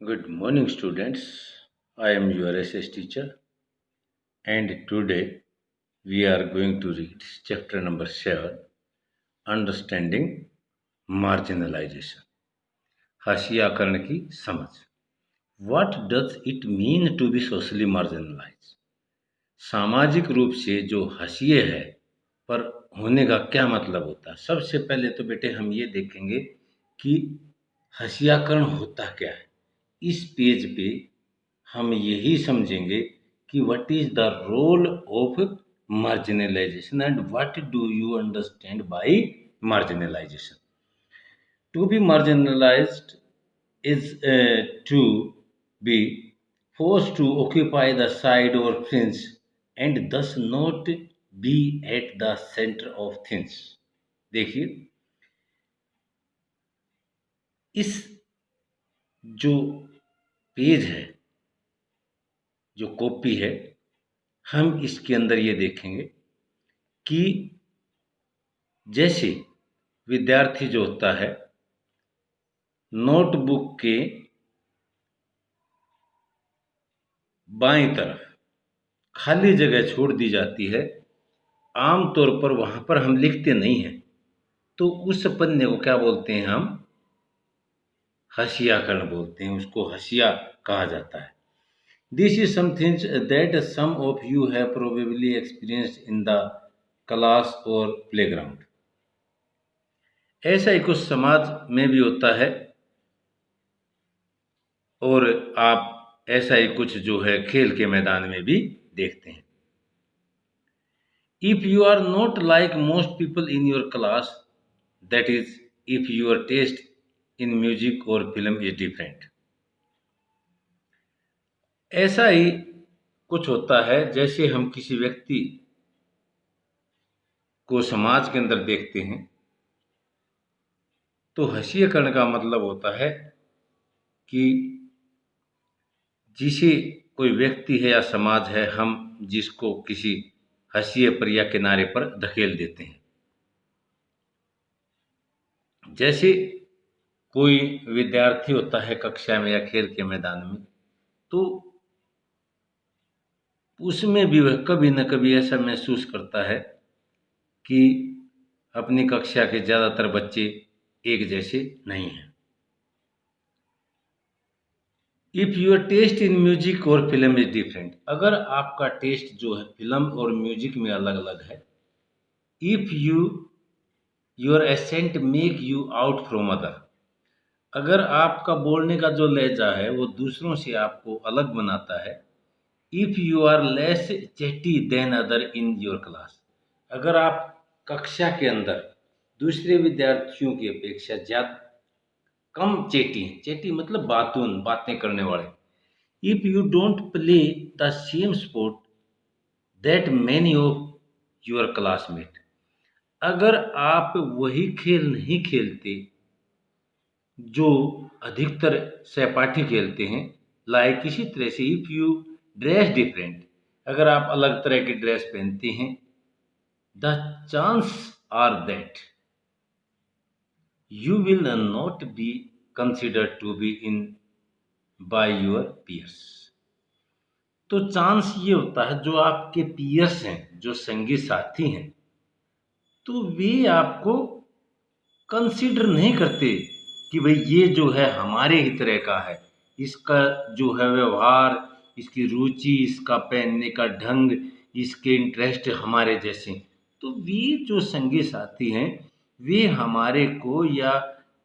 Good morning, students. I am your SS teacher, and today we are going to read chapter number 7, Understanding Marginalization. हाशियाकरण की समझ. What does it mean to be socially marginalized? सामाजिक रूप से जो हाशिए है पर होने का क्या मतलब होता है. सबसे पहले तो बेटे हम ये देखेंगे कि हाशियाकरण होता क्या है. इस पेज पे हम यही समझेंगे कि what is the role of marginalisation and what do you understand by marginalisation. To be marginalised is to be forced to occupy the side or fringe and thus not be at the center of things. देखिए, इस जो page है, जो copy है, हम इसके अंदर ये देखेंगे कि जैसे विद्यार्थी जो होता है नोटबुक के बाईं तरफ खाली जगह छोड़ दी जाती है. आमतौर पर वहां पर हम लिखते नहीं हैं, तो उस पन्ने को क्या बोलते हैं हम? हाशियाकरण बोलते हैं. उसको हाशिया कहा जाता है. This is something that some of you have probably experienced in the class or playground. ऐसा ही कुछ समाज में भी होता है और आप ऐसा ही कुछ जो है खेल के मैदान में भी देखते हैं. If you are not like most people in your class, that is, if your taste in music or film is different. ऐसा ही कुछ होता है जैसे हम किसी व्यक्ति को समाज के अंदर देखते हैं, तो हाशियाकरण का मतलब होता है कि जिसे कोई व्यक्ति है या समाज है, हम जिसको किसी हाशिए पर या किनारे पर धकेल देते हैं. जैसे कोई विद्यार्थी होता है कक्षा में या खेल के मैदान में, तो उसमें भी वह कभी न कभी ऐसा महसूस करता है कि अपनी कक्षा के ज़्यादातर बच्चे एक जैसे नहीं हैं. If your taste in music or film is different, अगर आपका टेस्ट जो है फिल्म और म्यूजिक में अलग अलग है. If your accent make you out from other, अगर आपका बोलने का जो लहजा है वो दूसरों से आपको अलग बनाता है. If you are less chatty than other in your class, अगर आप कक्षा के अंदर दूसरे विद्यार्थियों की अपेक्षा ज़्यादा कम चेटी हैं. चेटी मतलब बातून, बातें करने वाले. If you don't play the same sport that many of your classmate, अगर आप वही खेल नहीं खेलते जो अधिकतर सहपाठी खेलते हैं. लाइक इसी तरह से इफ़ यू ड्रेस डिफरेंट, अगर आप अलग तरह की ड्रेस पहनते हैं. The chance are that you will not be considered to be in by your peers. तो चांस ये होता है जो आपके पीयर्स हैं, जो संगी साथी हैं, तो वे आपको कंसिडर नहीं करते कि भाई ये जो है हमारे ही तरह का है, इसका जो है व्यवहार, इसकी रुचि, इसका पहनने का ढंग, इसके इंटरेस्ट हमारे जैसे. तो वे जो संगी साथी हैं, वे हमारे को या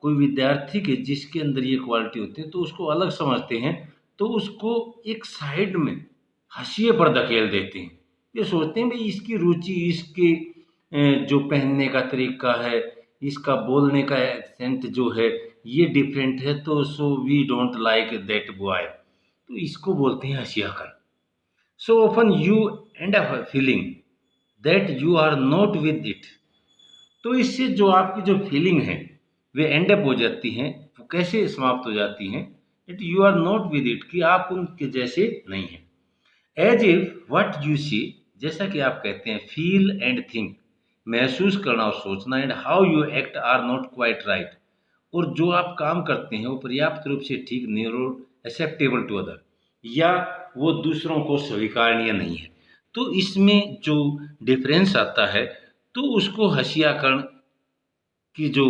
कोई विद्यार्थी के जिसके अंदर ये क्वालिटी होती है तो उसको अलग समझते हैं, तो उसको एक साइड में हाशिए पर धकेल देते हैं. ये सोचते हैं भाई इसकी रुचि, इसके जो पहनने का तरीका है, इसका बोलने का एक्सेंट जो है ये डिफरेंट है, तो so we don't like that boy. तो इसको बोलते हैं हाशियाकरण. So often you end up feeling that you are not with it, तो इससे जो आपकी जो फीलिंग है वे एंड अप हो जाती हैं. वो कैसे समाप्त हो जाती हैं? It you are not with it, कि आप उनके जैसे नहीं हैं. As if what you see, जैसा कि आप कहते हैं, फील एंड थिंक, महसूस करना और सोचना, and how you act are not quite right, और जो आप काम करते हैं वो पर्याप्त रूप से ठीक नहीं और एक्सेप्टेबल टू अदर, या वो दूसरों को स्वीकारनीय नहीं है। तो इसमें जो डिफरेंस आता है, तो उसको हशियाकरण की जो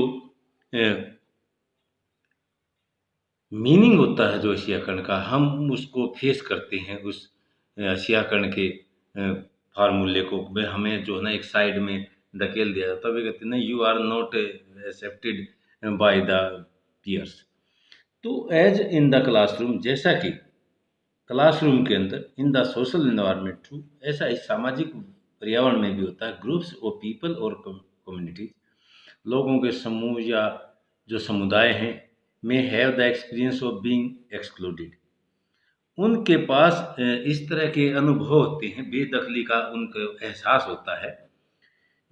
मीनिंग होता है, जो हशियाकरण का, हम उसको फेस करते हैं उस हशियाकरण के फार्मूले को। हमें जो है ना एक साइड में धकेल दिया जाता है, वे कहते हैं ना, you are not accepted by the peers. तो एज इन द क्लासरूम, जैसा कि क्लासरूम के अंदर, in the social environment through, ऐसा इस सामाजिक पर्यावरण में भी होता है। ग्रुप्स ऑफ पीपल और कम्युनिटीज, लोगों के समूह या जो समुदाय हैं, में have the experience of being excluded, उनके पास इस तरह के अनुभव होते हैं, बेदखली का उनको एहसास होता है।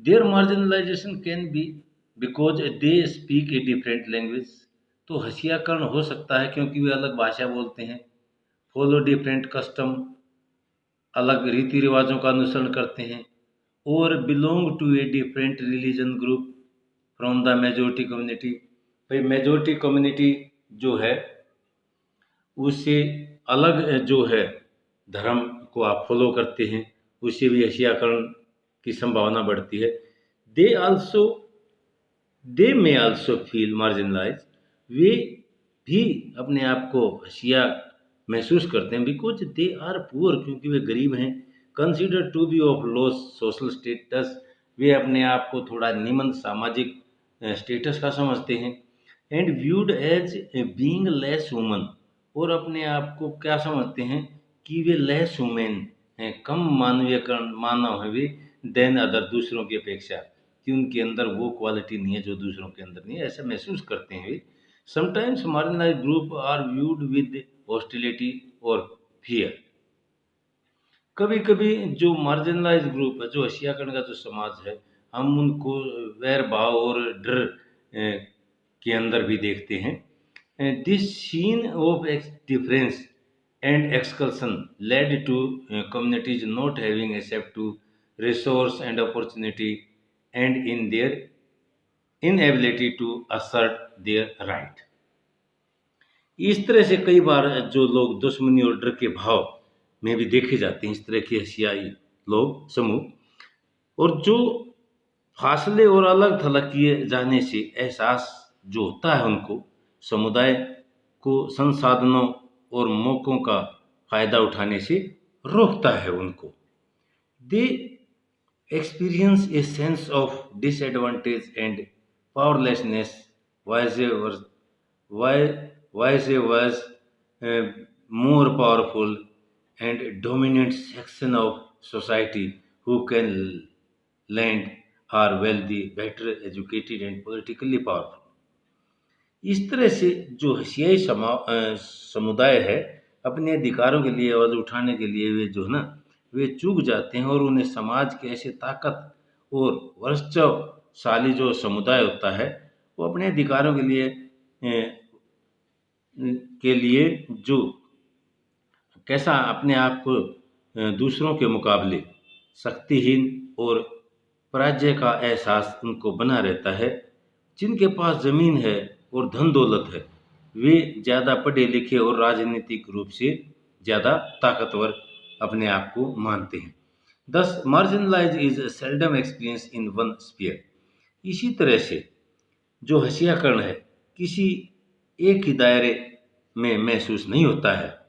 Their marginalisation can be because they speak a different language, तो हशियाकरण हो सकता है क्योंकि वे अलग भाषा बोलते हैं। फॉलो डिफरेंट कस्टम, अलग रीति रिवाजों का अनुसरण करते हैं। Or belong to a different religion group from the majority community, भाई मेजोरिटी कम्युनिटी जो है उससे अलग जो है धर्म को आप फॉलो करते हैं, उससे भी हशियाकरण की संभावना बढ़ती है। They also they may also feel marginalise, वे भी अपने आप को हशिया महसूस करते हैं। बिकॉज दे आर पुअर, क्योंकि वे गरीब हैं। Consider to be of low social status, वे अपने आप को थोड़ा निम्न सामाजिक स्टेटस का समझते हैं। And viewed as being less woman, और अपने आप को क्या समझते हैं कि वे लेस वुमेन हैं, कम मानवीयकरण मानव है वे, देन अदर, दूसरों की अपेक्षा, कि उनके अंदर वो क्वालिटी नहीं है जो दूसरों के अंदर नहीं है, ऐसा महसूस करते हैं वे। Sometimes marginalised group are viewed with hostility और फियर, कभी कभी जो मार्जिनलाइज्ड ग्रुप है, जो हशियाकरण का जो समाज है, हम उनको वैर भाव और डर के अंदर भी देखते हैं। This sense of difference and exclusion led to communities not having access to resource and opportunity, and in their inability to assert their right। इस तरह से कई बार जो लोग दुश्मनी और डर के भाव में भी देखे जाते हैं, इस तरह के हसियाई लोग समूह, और जो फासले और अलग थलग किए जाने से एहसास जो होता है उनको, समुदाय को संसाधनों और मौकों का फायदा उठाने से रोकता है उनको। They experience a sense of disadvantage and powerlessness, why was more powerful and dominant section of society who can land are wealthy, better educated and politically powerful। इस तरह से जो हसियाई समुदाय है, अपने अधिकारों के लिए आवाज उठाने के लिए वे जो है ना, वे चूक जाते हैं, और उन्हें समाज के ऐसे ताकत और वर्चस्वशाली जो समुदाय होता है, वो अपने अधिकारों के लिए जो कैसा अपने आप को दूसरों के मुकाबले शक्तिहीन और पराजय का एहसास उनको बना रहता है। जिनके पास ज़मीन है और धन दौलत है, वे ज़्यादा पढ़े लिखे और राजनीतिक रूप से ज़्यादा ताकतवर अपने आप को मानते हैं। Thus marginalise is seldom experience in one sphere, इसी तरह से जो हशियाकरण है किसी एक ही दायरे में महसूस नहीं होता है।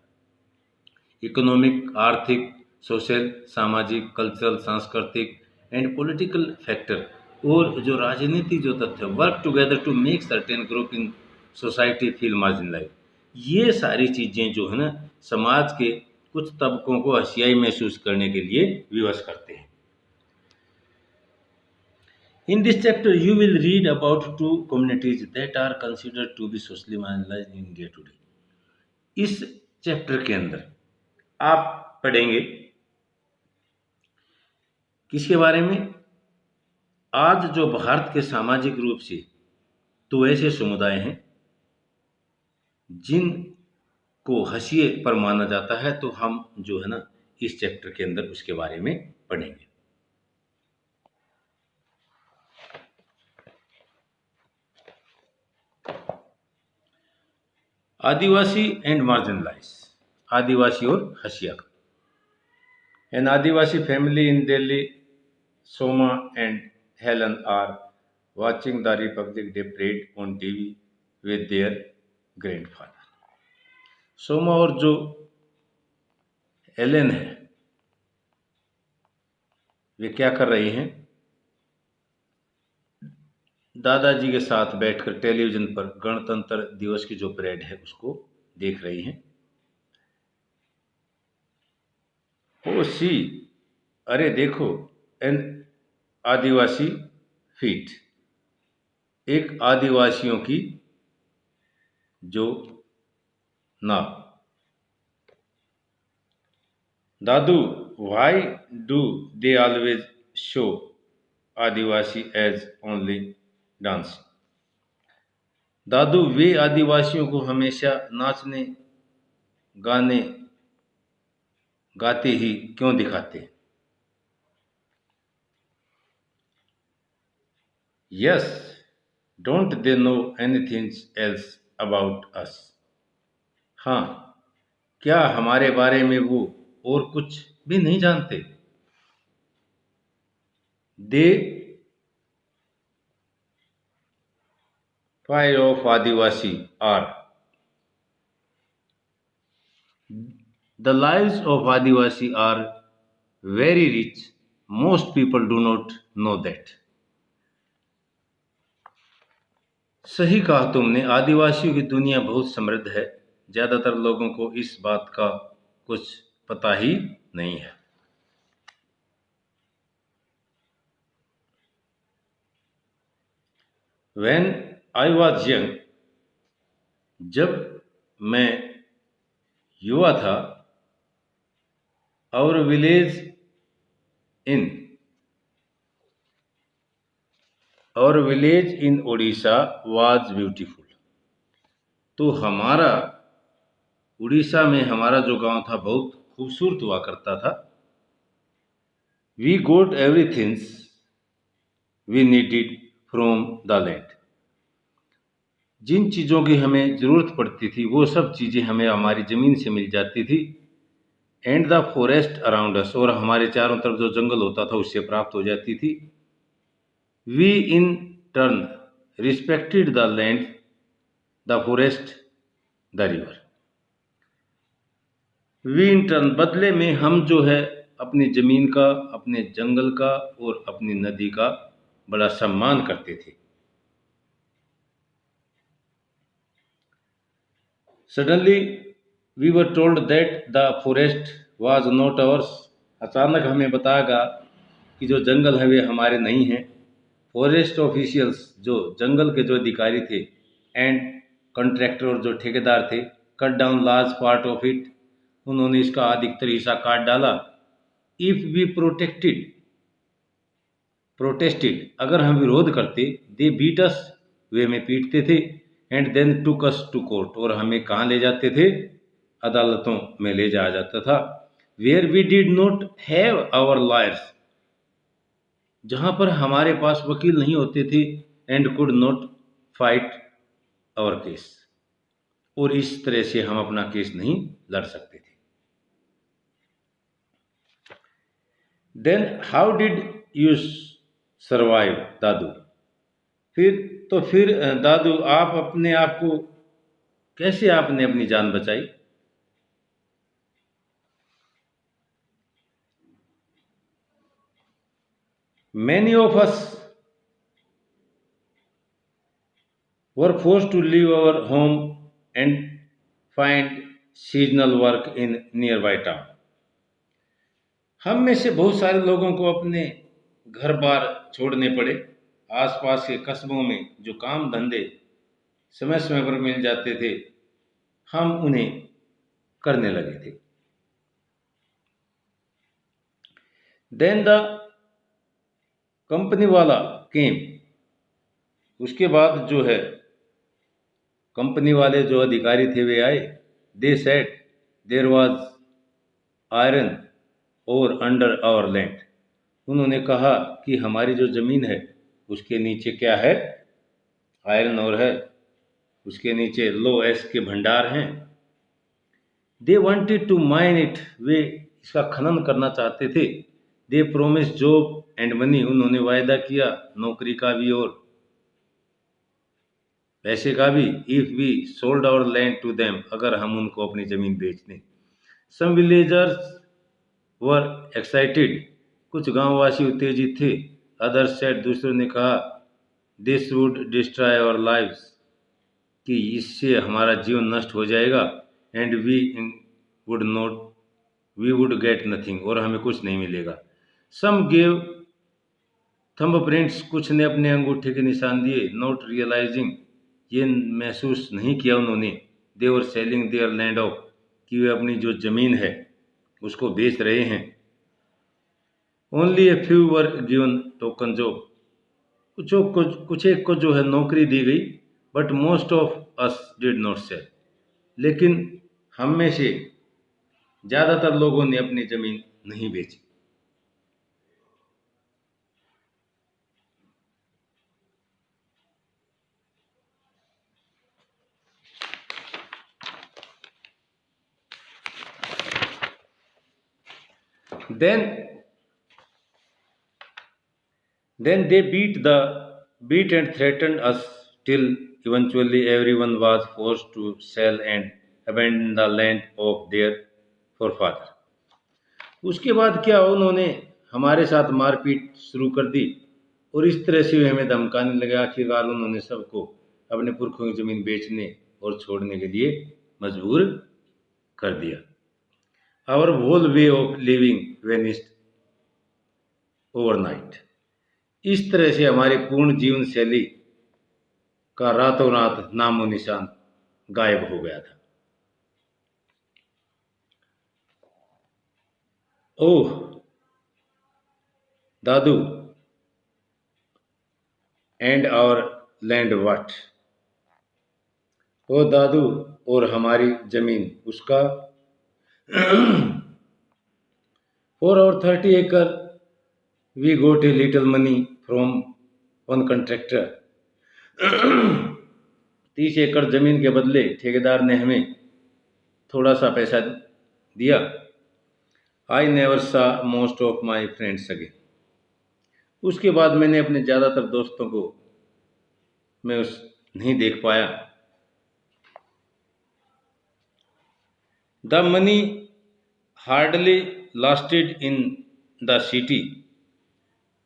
इकोनॉमिक, आर्थिक, सोशल, सामाजिक, कल्चरल, सांस्कृतिक एंड पॉलिटिकल फैक्टर, और जो राजनीति जो तथ्य work together to make certain group in society feel marginalise, ये सारी चीज़ें जो है ना, समाज के कुछ तबकों को हसियाई महसूस करने के लिए विवश करते हैं। In this chapter, you will read about two communities that are considered to be socially marginalized in India today। इस चैप्टर के अंदर आप पढ़ेंगे किसके बारे में? आज जो भारत के सामाजिक रूप से तो ऐसे समुदाय हैं जिनको हसिये पर माना जाता है, तो हम जो है ना इस चैप्टर के अंदर उसके बारे में पढ़ेंगे। आदिवासी एंड मार्जिनलाइज, आदिवासी और हसिया। An Adivasi family in Delhi, Soma and Helen are watching the Republic Day parade on TV with their grandfather. Soma और जो एलन है वे क्या कर रही हैं? दादाजी के साथ बैठकर टेलीविजन पर गणतंत्र दिवस की जो परेड है उसको देख रही हैं। ओ सी, अरे देखो, एन आदिवासी फीट, एक आदिवासियों की जो नाव। Dadu, why do they always show Adivasi as only dance? Dadu, वे आदिवासियों को हमेशा नाचने गाने गाते ही क्यों दिखाते हैं? Yes, don't they know anything else about us? हाँ, क्या हमारे बारे में वो और कुछ भी नहीं जानते? दे फाइव of Adivasi are, the lives of Adivasi are very rich. Most people do not know that. सही कहा तुमने, आदिवासियों की दुनिया बहुत समृद्ध है। ज्यादातर लोगों को इस बात का कुछ पता ही नहीं है। When I was young, जब मैं युवा था, our village in Odisha was beautiful. तो हमारा उड़ीसा में हमारा जो गांव था बहुत खूबसूरत हुआ करता था। We got everything we needed from the land. जिन चीज़ों की हमें ज़रूरत पड़ती थी वो सब चीज़ें हमें हमारी ज़मीन से मिल जाती थी। And the forest around us, और हमारे चारों तरफ जो जंगल होता था उससे प्राप्त हो जाती थी। We in turn respected the land, the forest, the river. We in turn, बदले में हम जो है अपनी ज़मीन का, अपने जंगल का और अपनी नदी का बड़ा सम्मान करते थे। Suddenly we were told that the forest was not ours. अचानक हमें बताया गया कि जो जंगल है वे हमारे नहीं हैं। फॉरेस्ट ऑफिशियल्स, जो जंगल के जो अधिकारी थे, एंड कॉन्ट्रैक्टर, और जो ठेकेदार थे, cut down large part of it, उन्होंने इसका अधिकतर हिस्सा काट डाला। इफ वी प्रोटेस्टेड, अगर हम विरोध करते, दे बीट अस, वे हमें पीटते थे। And then took us to court, और हमें कहाँ ले जाते थे? अदालतों में ले जाया जाता था। Where we did not have our lawyers, जहाँ पर हमारे पास वकील नहीं होते थे। And could not fight our case, और इस तरह से हम अपना केस नहीं लड़ सकते थे। Then how did you survive Dadu? फिर दादू, आप अपने आप को कैसे आपने अपनी जान बचाई? Many of us were forced to leave our home and find seasonal work in nearby town. हम में से बहुत सारे लोगों को अपने घर बार छोड़ने पड़े। आसपास के कस्बों में जो काम धंधे समय समय पर मिल जाते थे, हम उन्हें करने लगे थे। देन द कंपनी वाला केम, उसके बाद जो है कंपनी वाले जो अधिकारी थे वे आए। They said there was iron ore under our land, उन्होंने कहा कि हमारी जो ज़मीन है उसके नीचे क्या है? आयरन और है। उसके नीचे लो एस के भंडार हैं। They wanted to mine it, वे इसका खनन करना चाहते थे। They promise job and money, उन्होंने वायदा किया नौकरी का भी और पैसे का भी। If we sold our land to them, अगर हम उनको अपनी जमीन बेच दें। सम विलेजर्स वर एक्साइटेड, कुछ गांववासी उत्तेजित थे। अदर्स सेड, दूसरों ने कहा, this would destroy our lives, कि इससे हमारा जीवन नष्ट हो जाएगा। And would not we would get nothing, और हमें कुछ नहीं मिलेगा। सम गेव थंबप्रिंट्स, कुछ ने अपने अंगूठे के निशान दिए। नॉट रियलाइजिंग, ये महसूस नहीं किया उन्होंने, they were selling their land off, कि वे अपनी जो जमीन है उसको बेच रहे हैं। Only a few were given token job, कुछ एक को जो है नौकरी दी गई। But most of us did not sell, लेकिन हम में से ज़्यादातर लोगों ने अपनी ज़मीन नहीं बेची। Then they beat and threatened us till eventually everyone was forced to sell and abandon the land of their forefather. उसके बाद क्या, उन्होंने हमारे साथ मारपीट शुरू कर दी और इस तरह से वे हमें धमकाने लगे। आखिरकार उन्होंने सबको अपने पुरखों की ज़मीन बेचने और छोड़ने के लिए मजबूर कर दिया। Our whole way of living vanished overnight, इस तरह से हमारी पूर्ण जीवन शैली का रातों रात नामो निशान गायब हो गया था। ओह दादू, एंड आवर लैंड व्हाट, ओ दादू और हमारी जमीन उसका। For our 30 acre we got a little money from one contractor, 30 एकड़ जमीन के बदले ठेकेदार ने हमें थोड़ा सा पैसा दिया। आई नेवर सा most of my friends again, उसके बाद मैंने अपने ज़्यादातर दोस्तों को मैं नहीं देख पाया। The money hardly lasted in the city,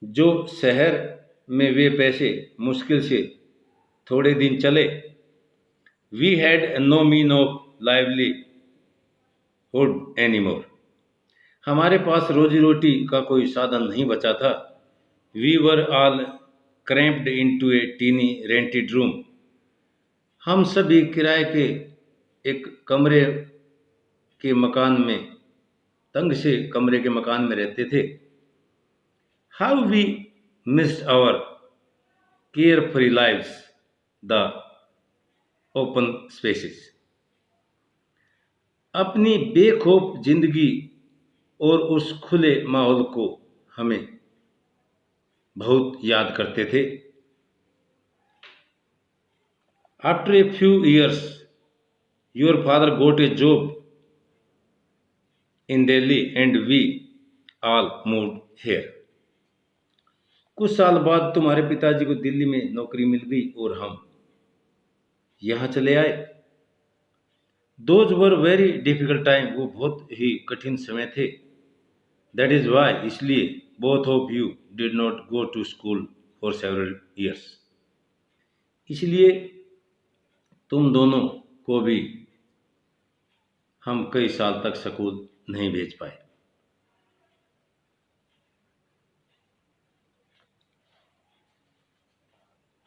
जो शहर में वे पैसे मुश्किल से थोड़े दिन चले। We had no mean of livelihood anymore, हमारे पास रोजी रोटी का कोई साधन नहीं बचा था। We were all cramped into a tiny rented room, हम सभी किराए के एक कमरे के मकान में, तंग से कमरे के मकान में रहते थे। How we missed our carefree lives, the open spaces, अपनी बेखौफ जिंदगी और उस खुले माहौल को हमें बहुत याद करते थे। After a few years your father got a job in Delhi and we all moved here, कुछ साल बाद तुम्हारे पिताजी को दिल्ली में नौकरी मिल गई और हम यहाँ चले आए। Those were very difficult time, वो बहुत ही कठिन समय थे। दैट इज वाई, इसलिए both of you did not go to school for several years, इसलिए तुम दोनों को भी हम कई साल तक स्कूल नहीं भेज पाए।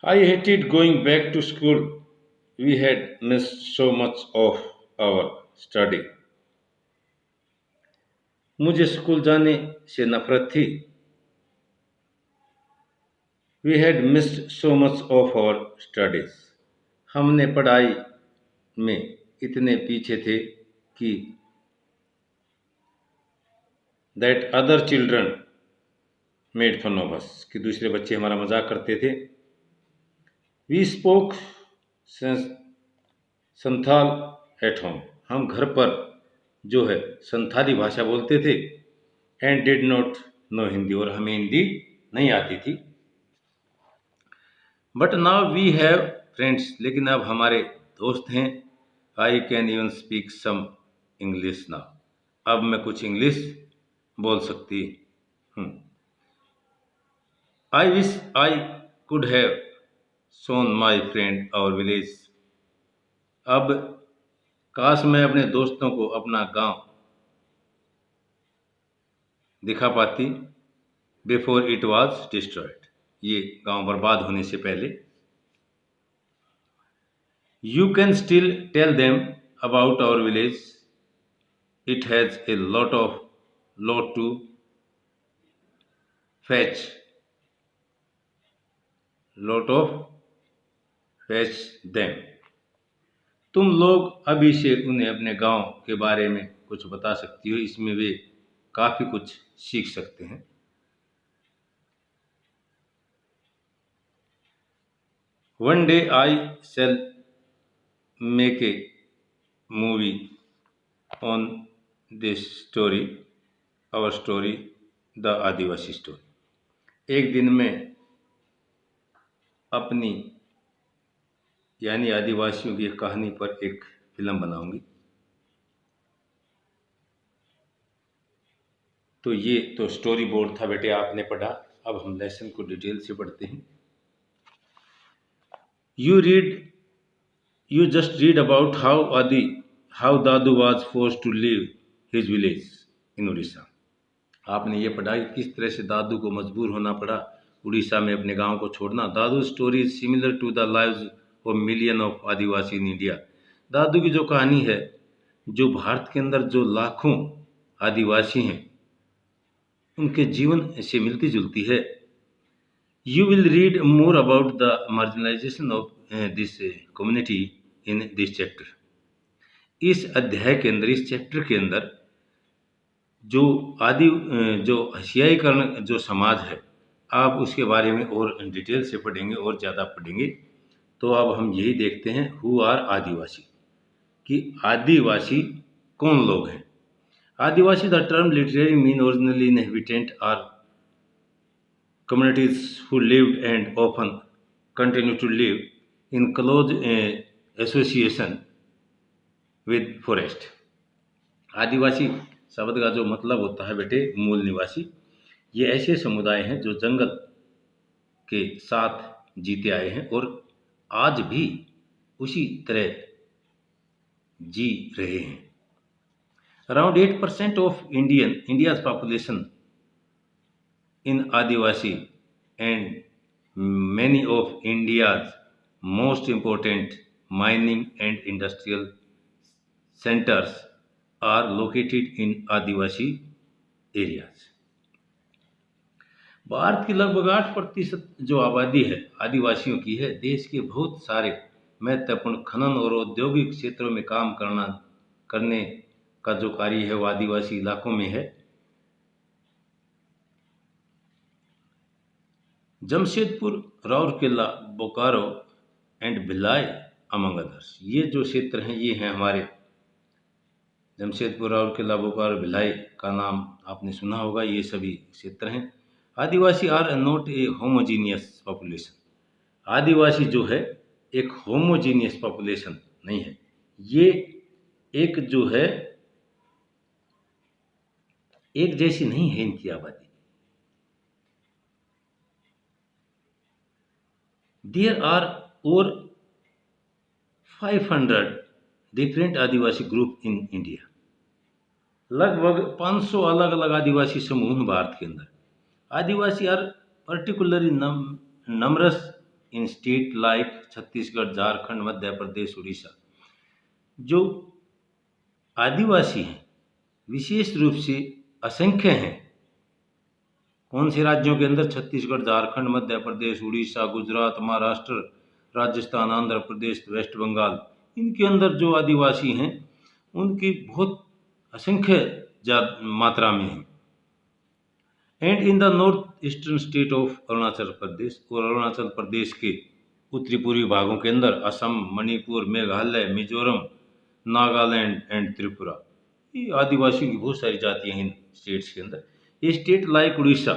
I hated going back to school. We had missed so much of our study. मुझे स्कूल जाने से नफरत थी। We had missed so much of our studies. हमने पढ़ाई में इतने पीछे थे कि that other children made fun of us, कि दूसरे बच्चे हमारा मजाक करते थे। We spoke Santhal at home, हम घर पर जो है संथाली भाषा बोलते थे। And did not know Hindi, और हमें हिंदी नहीं आती थी। But now we have friends, लेकिन अब हमारे दोस्त हैं। I can even speak some English now, अब मैं कुछ इंग्लिश बोल सकती हूँ। I wish I could have shown my friend our village, अब काश मैं अपने दोस्तों को अपना गांव दिखा पाती। बिफोर इट वॉज डिस्ट्रॉयड, ये गांव बर्बाद होने से पहले। You can still tell them about our village, it has a lot to fetch, lot of fetch them, तुम लोग अभी से उन्हें अपने गांव के बारे में कुछ बता सकती हो, इसमें वे काफ़ी कुछ सीख सकते हैं। One day I shall make a movie on this story, our story the Adivasi story, एक दिन में अपनी यानी आदिवासियों की कहानी पर एक फिल्म बनाऊंगी। तो ये तो स्टोरी बोर्ड था बेटे, आपने पढ़ा। अब हम लेसन को डिटेल से पढ़ते हैं। You just read about how Dadu was forced to leave his village in Orissa. आपने ये पढ़ा कि किस तरह से दादू को मजबूर होना पड़ा उड़ीसा में अपने गांव को छोड़ना। Dadu story is similar to the lives of million of Adivasi in India. Dadu की जो कहानी है, जो भारत के अंदर जो लाखों आदिवासी हैं उनके जीवन से मिलती जुलती है। You will read more about the marginalisation of this community in this chapter. इस अध्याय के अंदर, इस चैप्टर के अंदर जो हसियाईकरण जो समाज है, आप उसके बारे में और डिटेल से पढ़ेंगे और ज़्यादा पढ़ेंगे। तो अब हम यही देखते हैं हु आर आदिवासी, कि आदिवासी कौन लोग हैं। Adivasi the term literary mean originally inhabitant are communities who lived and often continue to live in close association with forest। आदिवासी शब्द का जो मतलब होता है बेटे मूल निवासी, ये ऐसे समुदाय हैं जो जंगल के साथ जीते आए हैं और आज भी उसी तरह जी रहे हैं। Around 8% of India's population in Adivasi and many of India's most important mining and industrial centers are located in Adivasi areas। Bharat की लगभग 8% जो आबादी है आदिवासियों की है। देश के बहुत सारे महत्वपूर्ण खनन और औद्योगिक क्षेत्रों में काम करने का जो कार्य है वो आदिवासी इलाकों में है। Jamshedpur, Rourkela, Bokaro and Bhilai among others, ये जो क्षेत्र हैं ये हैं हमारे जमशेदपुर, राउरकेला, बोकारो, भिलाई का नाम आपने सुना होगा, ये सभी क्षेत्र हैं। Adivasi are not a homogeneous population. Adivasi जो है एक होमोजीनियस पॉपुलेशन नहीं है, ये एक जो है एक जैसी नहीं है इनकी आबादी। There are over 500 different Adivasi group in India. लगभग 500 अलग अलग आदिवासी समूह हैं भारत के अंदर। Adivasi are particularly numerous in state like Chhattisgarh, Jharkhand, Madhya Pradesh, Orissa. जो आदिवासी हैं विशेष रूप से असंख्य हैं। कौन से राज्यों के अंदर? छत्तीसगढ़, झारखंड, मध्य प्रदेश, उड़ीसा, गुजरात, महाराष्ट्र, राजस्थान, आंध्र प्रदेश, वेस्ट बंगाल, इनके अंदर जो आदिवासी हैं उनकी बहुत असंख्य मात्रा में है। And in the north eastern state of Arunachal Pradesh, और अरुणाचल प्रदेश के उत्तरी पूर्वी भागों के अंदर असम, मणिपुर, मेघालय, मिजोरम, नागालैंड एंड त्रिपुरा, ये आदिवासियों की बहुत सारी जातियां हैं इन स्टेट्स के अंदर। ये state like Orissa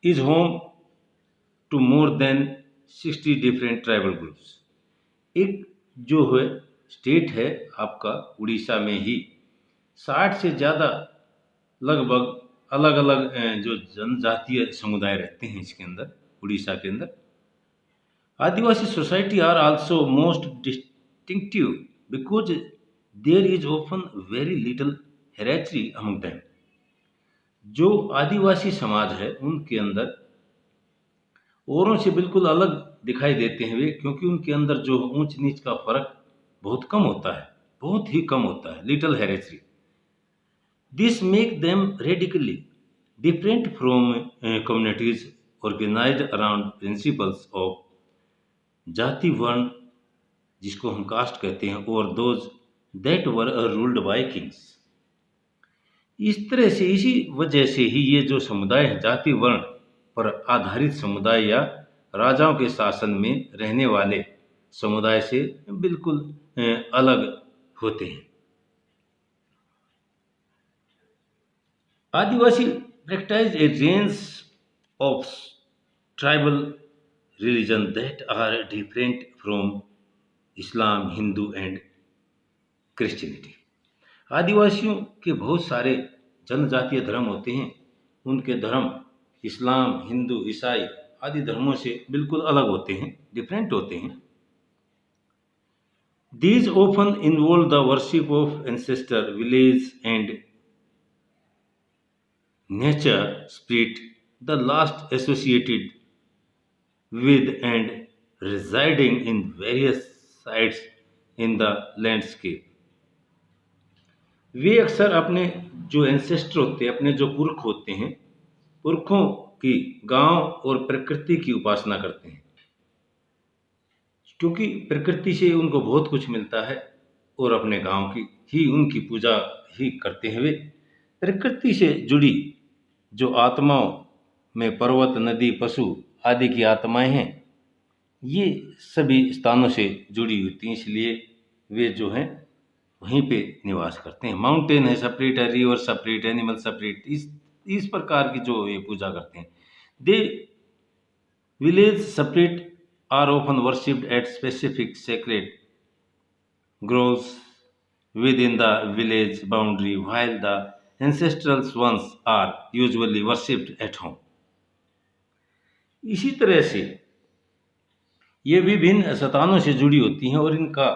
is home to more than 60 different tribal groups. एक जो है स्टेट है आपका उड़ीसा में ही 60 से ज़्यादा लगभग अलग अलग जो जनजातीय समुदाय रहते हैं इसके अंदर, उड़ीसा के अंदर। Adivasi society are also most distinctive because there is often very little हेरेटरी अमंग देम। जो आदिवासी समाज है उनके अंदर औरों से बिल्कुल अलग दिखाई देते हैं वे, क्योंकि उनके अंदर जो ऊंच नीच का फर्क बहुत कम होता है, बहुत ही कम होता है, लिटिल हेरेटरी। This make them radically different from communities organised around principles of jati varna, जिसको हम कास्ट कहते हैं, और those that were ruled by kings. इस तरह से, इसी वजह से ही ये जो समुदाय है जाति वर्ण पर आधारित समुदाय या राजाओं के शासन में रहने वाले समुदाय से बिल्कुल अलग होते हैं। आदिवासी practice a range of tribal religion that are different from Islam, Hindu and Christianity। आदिवासियों के बहुत सारे जनजातीय धर्म होते हैं। उनके धर्म इस्लाम, हिंदू, ईसाई आदि धर्मों से बिल्कुल अलग होते हैं, डिफरेंट होते हैं। These often involve the worship of ancestor, village and nature spirit, the last associated with and residing in various sites in the landscape। वे अक्सर अपने जो एंसेस्टर होते हैं, अपने जो पुरख होते हैं, पुरखों की गांव और प्रकृति की उपासना करते हैं, क्योंकि प्रकृति से उनको बहुत कुछ मिलता है और अपने गांव की ही उनकी पूजा ही करते हैं। वे प्रकृति से जुड़ी जो आत्माओं में पर्वत, नदी, पशु आदि की आत्माएं हैं, ये सभी स्थानों से जुड़ी होती हैं, इसलिए वे जो हैं वहीं पे निवास करते हैं। माउंटेन है सेपरेट है, रिवर सेपरेट, एनिमल सेपरेट, इस प्रकार की जो ये पूजा करते हैं। They village separate are often worshipped at specific sacred groves within the village boundary, while the ancestral ones are usually worshipped at home। इसी तरह से ये विभिन्न स्थानों से जुड़ी होती हैं और इनका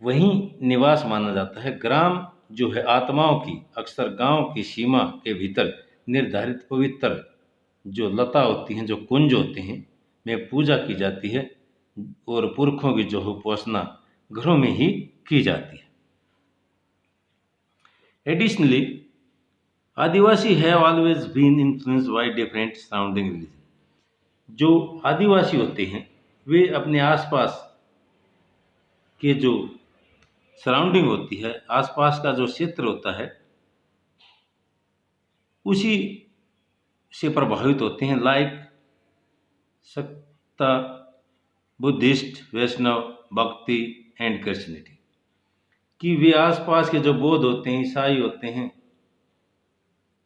वहीं निवास माना जाता है। ग्राम जो है आत्माओं की अक्सर गांव की सीमा के भीतर निर्धारित पवित्र जो लता होती हैं, जो कुंज होते हैं, में पूजा की जाती है और पुरखों की जो उपासना घरों में ही की जाती है। Additionally Adivasi have always been influenced by different surrounding religion. जो आदिवासी होते हैं वे अपने आसपास के जो सराउंडिंग होती है, आसपास का जो क्षेत्र होता है, उसी से प्रभावित होते हैं। लाइक सक्ता, बुद्धिस्ट, वैष्णव, भक्ति एंड क्रिश्चियनिटी, कि वे आसपास के जो बौद्ध होते हैं, ईसाई होते हैं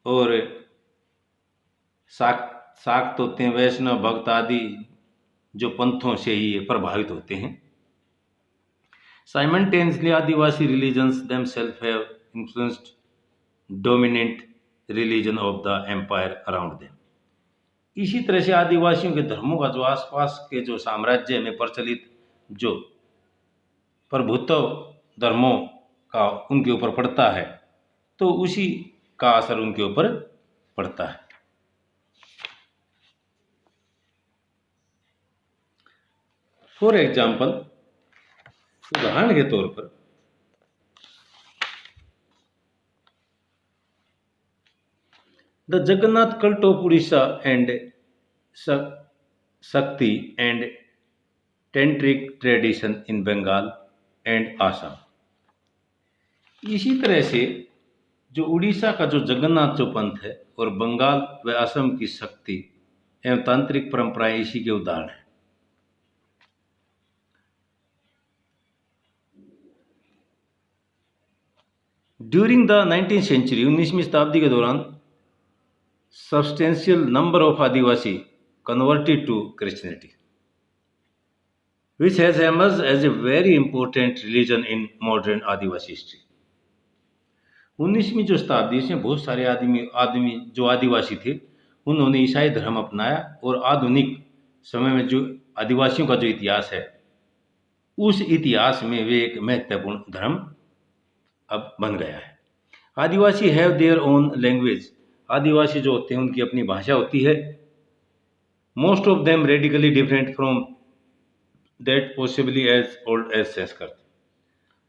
और शाक्त होते हैं, वैष्णव, भक्त आदि जो पंथों से ही प्रभावित होते हैं। Simultaneously Adivasi religions themselves have influenced dominant religion of the empire around them. इसी तरह से आदिवासियों के धर्मों का जो आसपास के जो साम्राज्य में प्रचलित जो प्रभुत्व धर्मों का उनके ऊपर पड़ता है, तो उसी का असर उनके ऊपर पड़ता है। फॉर एग्जाम्पल, उदाहरण के तौर पर, the Jagannath cult of Orissa and Shakti and tantric tradition in Bengal and Assam. इसी तरह से जो उड़ीसा का जो जगन्नाथ जो पंथ है और बंगाल व असम की शक्ति एवं तांत्रिक परंपराएं इसी के उदाहरण हैं। ड्यूरिंग द 19th सेंचुरी, 19वीं शताब्दी के दौरान substantial number of Adivasi converted to Christianity, which has emerged as a very important religion in modern Adivasi history. 19वीं जो शताब्दी, इसमें बहुत सारे आदमी जो आदिवासी थे, उन्होंने ईसाई धर्म अपनाया और आधुनिक समय में जो आदिवासियों का जो इतिहास है, उस इतिहास में वे एक महत्वपूर्ण धर्म अब बन गया है। Adivasi have their own language, Adivasi जो होते हैं उनकी अपनी भाषा होती है। Most of them radically different from that possibly as old as Sanskrit,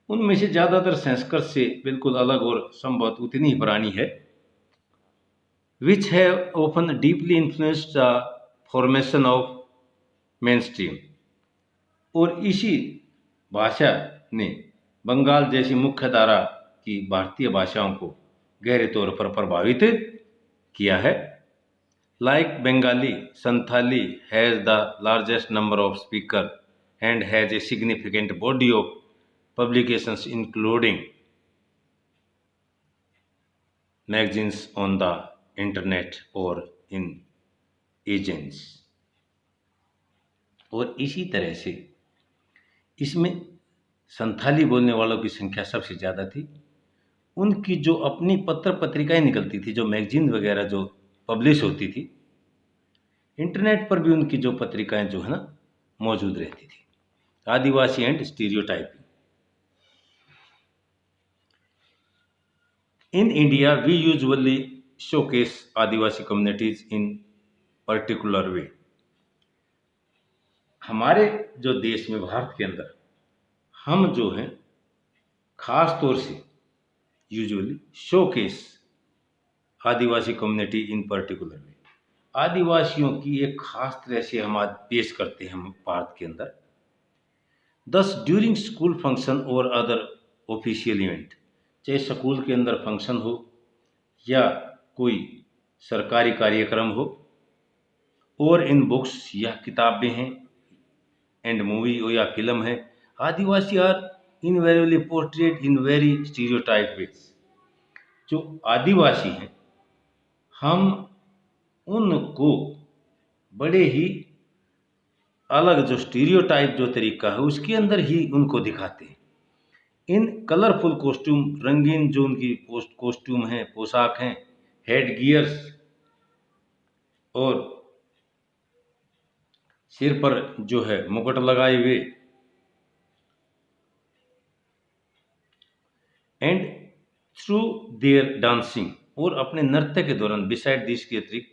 उनमें से ज़्यादातर संस्कृत से बिल्कुल अलग और संभवत उतनी ही पुरानी है। Which have often deeply influenced the formation of main stream, और इसी भाषा ने बंगाल जैसी मुख्य धारा की भारतीय भाषाओं को गहरे तौर पर प्रभावित किया है। Like Bengali, Santhali has the largest number of speaker and has a significant body of publications including magazines on the internet or in agents। और इसी तरह से इसमें संथाली बोलने वालों की संख्या सबसे ज़्यादा थी। उनकी जो अपनी पत्र पत्रिकाएं निकलती थी, जो मैगजीन वगैरह जो पब्लिश होती थी, इंटरनेट पर भी उनकी जो पत्रिकाएं जो है ना मौजूद रहती थी। Adivasi and stereotyping. In India we usually showcase Adivasi communities in particular way. हमारे जो देश में, भारत के अंदर, हम जो हैं खास तौर से usually showcase Adivasi community in particular वे, आदिवासियों की एक खास तरह से हम पेश करते हैं हम भारत के अंदर। Thus, during school function or other official event, चाहे स्कूल के अंदर फंक्शन हो या कोई सरकारी कार्यक्रम हो, और इन बुक्स या किताबें हैं, एंड मूवी हो या फिल्म है, Adivasi are invariably portrayed in very stereotype ways. जो आदिवासी हैं, हम उनको बड़े ही अलग जो स्टीरियोटाइप जो तरीका है उसके अंदर ही उनको दिखाते हैं। इन कलरफुल कॉस्ट्यूम, रंगीन जो उनकी कॉस्ट्यूम हैं, पोशाक हैं, हेड गियर्स, और सिर पर जो है मुकुट लगाए हुए, एंड थ्रू देयर डांसिंग, और अपने नृत्य के दौरान, बिसाइड दिस के अतिरिक्त,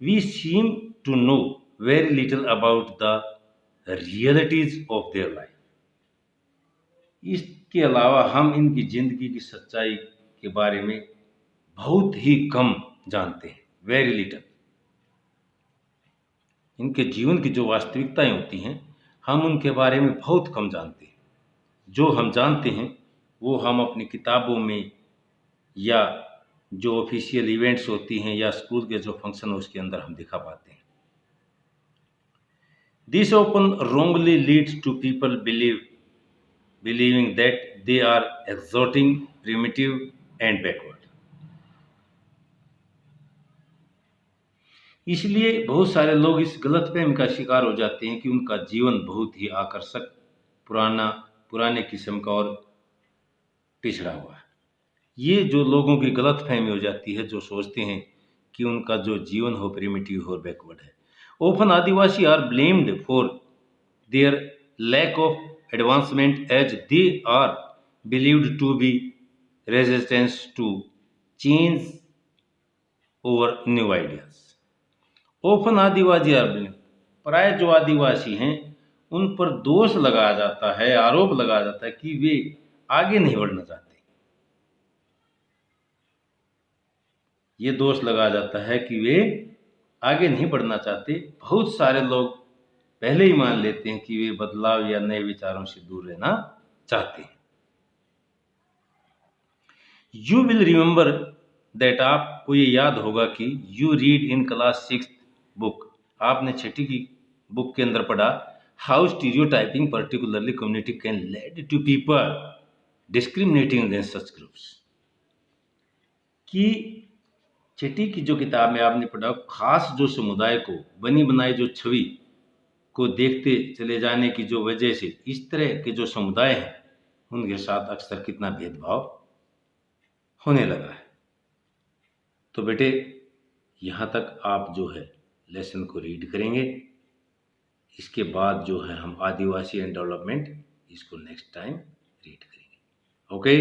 we seem to know very little about the realities of their life. इसके अलावा हम इनकी जिंदगी की सच्चाई के बारे में बहुत ही कम जानते हैं, वेरी लिटिल। इनके जीवन की जो वास्तविकताएं होती हैं, हम उनके बारे में बहुत कम जानते हैं। जो हम जानते हैं वो हम अपनी किताबों में, या जो ऑफिशियल इवेंट्स होती हैं, या स्कूल के जो फंक्शन है उसके अंदर हम दिखा पाते हैं। This open wrongly leads to people believing that they are exotic, primitive and backward। इसलिए बहुत सारे लोग इस गलतफहमी का शिकार हो जाते हैं कि उनका जीवन बहुत ही आकर्षक, पुराने किस्म का और पिछड़ा हुआ है। ये जो लोगों की गलतफहमी हो जाती है, जो सोचते हैं कि उनका जो जीवन हो प्रिमिटिव और बैकवर्ड है। Often Adivasi are blamed for their lack of advancement as they are believed to be resistant to change or new ideas। Often Adivasi are blamed, प्राय जो आदिवासी हैं उन पर दोष लगाया जाता है, आरोप लगाया जाता है कि वे आगे नहीं बढ़ना चाहते। ये दोष लगाया जाता है कि वे आगे नहीं बढ़ना चाहते। बहुत सारे लोग पहले ही मान लेते हैं कि वे बदलाव या नए विचारों से दूर रहना चाहते हैं। यू विल रिमेंबर दैट, आपको ये याद होगा कि you read in class 6th book, आपने छठी की बुक के अंदर पढ़ा, how stereotyping particularly community can lead to people discriminating against such groups. कि छठी की जो किताब में आपने पढ़ा, खास जो समुदाय को बनी बनाई जो छवि को देखते चले जाने की जो वजह से इस तरह के जो समुदाय हैं उनके साथ अक्सर कितना भेदभाव होने लगा है। तो बेटे यहाँ तक आप जो है लेसन को रीड करेंगे, इसके बाद जो है हम आदिवासी एंड डेवलपमेंट इसको नेक्स्ट टाइम रीड करेंगे। ओके।